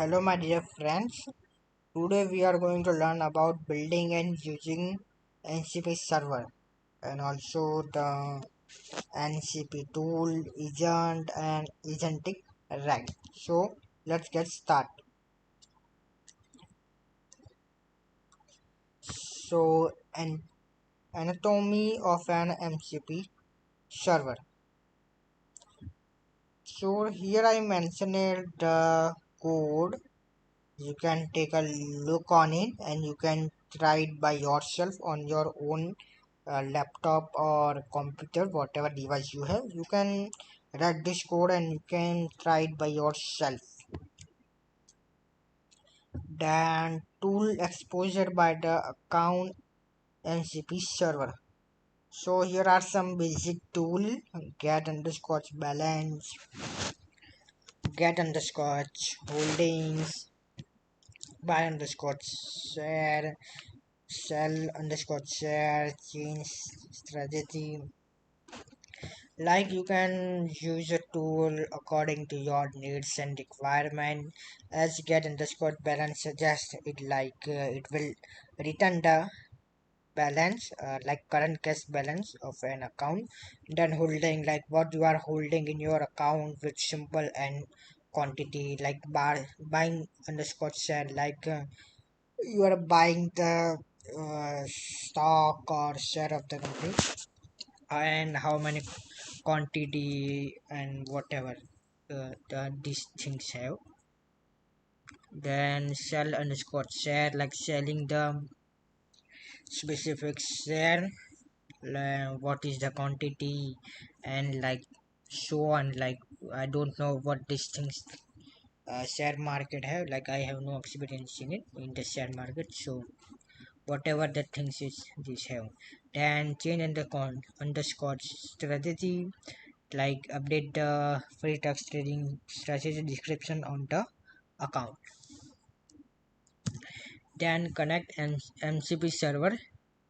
Hello my dear friends. Today we are going to learn about building and using MCP server and also the MCP tool, agent and agentic rack. So let's get started. So an anatomy of an MCP server. So here I mentioned the code. You can take a look on it and you can try it by yourself on your own laptop or computer, whatever device you have. You can write this code and you can try it by yourself. Then tool exposure by the account MCP server. So here are some basic tool: get underscore balance, get underscore holdings, buy underscore share, sell underscore share, change strategy. Like you can use a tool according to your needs and requirement. As get underscore balance suggests it, like it will return the balance, like current cash balance of an account. Then holding, like what you are holding in your account with simple and quantity, like buying underscore share, like you are buying the stock or share of the company, and how many quantity and whatever these things have. Then sell underscore share, like selling the specific share, what is the quantity, and like so on. Like I don't know what these things share market have, like I have no experience in it in the share market, so whatever the things is this have. Then change underscore strategy, like update the free tax trading strategy description on the account. Then connect an MCP server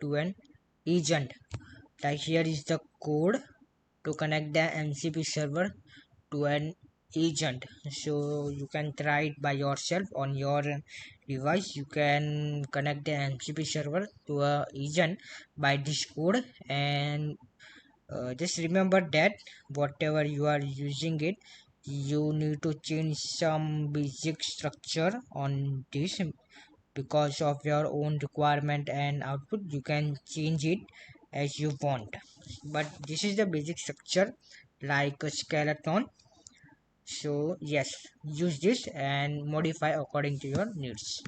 to an agent, like here is the code to connect the MCP server to an agent. So you can try it by yourself on your device. You can connect the MCP server to a agent by this code, and just remember that whatever you are using it, you need to change some basic structure on this. Because of your own requirement and output, you can change it as you want, but this is the basic structure, like a skeleton. So yes, use this and modify according to your needs.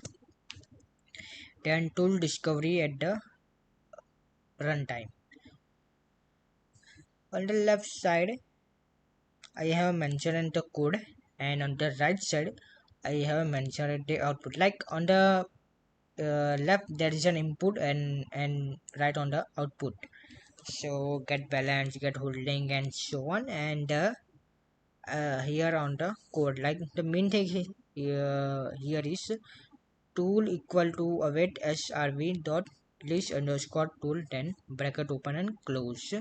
Then tool discovery at the runtime. On the left side I have mentioned the code, and on the right side I have mentioned the output. Like on the left there is an input, and right on the output. So get balance, get holding, and so on. And here on the code, like the main thing here is tool equal to await srv dot list underscore tool, then bracket open and close.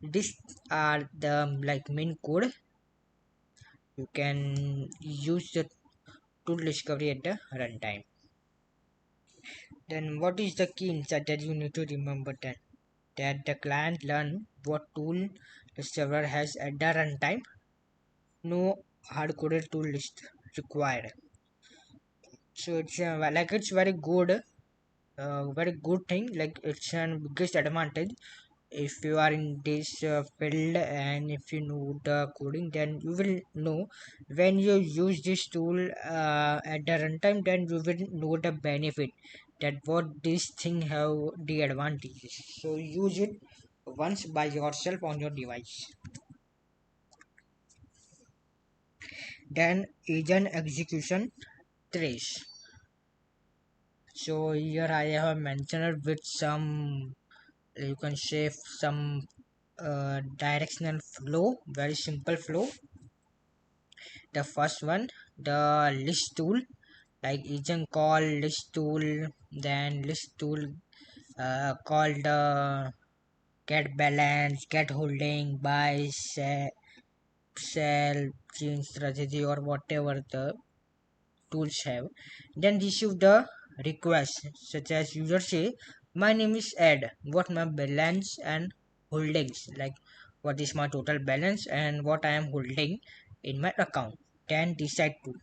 These are the like main code. You can use the tool discovery at the runtime. Then what is the key insight that you need to remember? That the client learn what tool the server has at the runtime. No hard-coded tool list required. So it's like it's very good thing. Like it's an biggest advantage if you are in this field, and if you know the coding, then you will know when you use this tool at the runtime, then you will know the benefit, that what this thing have the advantages. So use it once by yourself on your device. Then agent execution trace. So here I have mentioned with some, you can say some directional flow, very simple flow. The first one, the list tool, like agent call list tool, then list tool call the get balance, get holding, buy, sell, change strategy, or whatever the tools have. Then receive the request such as user say, my name is Ed, what my balance and holdings, like what is my total balance and what I am holding in my account. Then decide to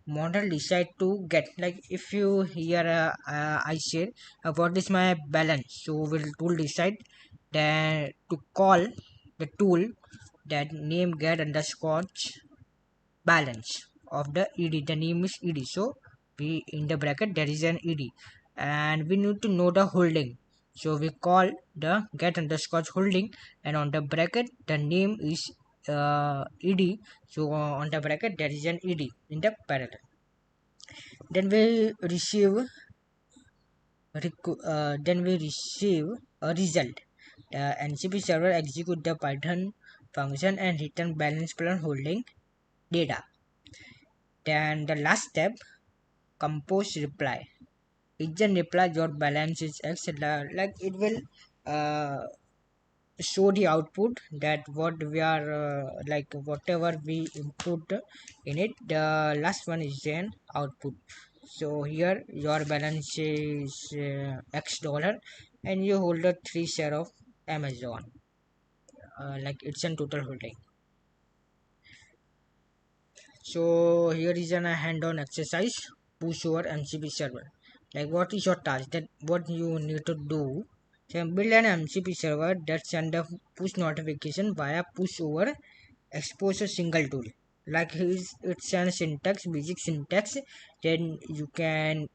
model decide to get, like if you here I said what is my balance, so will tool decide then to call the tool that name get underscore balance of the ed, the name is ed, so we in the bracket there is an ed, and we need to know the holding, so we call the get underscore holding, and on the bracket the name is ed, so on the bracket there is an ed in the parallel. Then we receive then we receive a result. The ncp server execute the python function and return balance plus holding data. Then the last step, compose reply. It then reply your balance is X, like it will uh, show the output that what we are like whatever we input in it, the last one is then output. So here your balance is X dollar and you hold a 3 share of Amazon, like it's a total holding. So here is a hand-on exercise. Push your MCP server. Like what is your task? That what you need to do. So build an MCP server that send a push notification via push over expose a single tool. Like it's a syntax, basic syntax. Then you can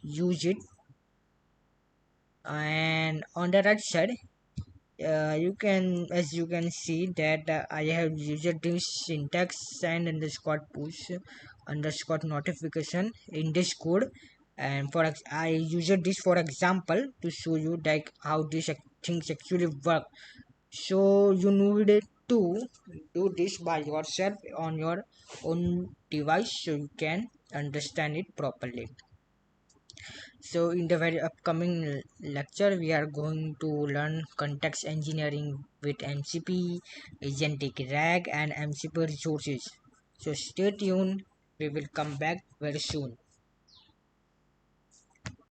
use it. And on the right side, you can, as you can see that I have used this syntax and underscore push underscore notification in this code, and I used this for example to show you like how things actually work. So you need to do this by yourself on your own device so you can understand it properly. So in the very upcoming lecture, we are going to learn context engineering with MCP, agentic RAG, and MCP resources. So stay tuned. We will come back very soon.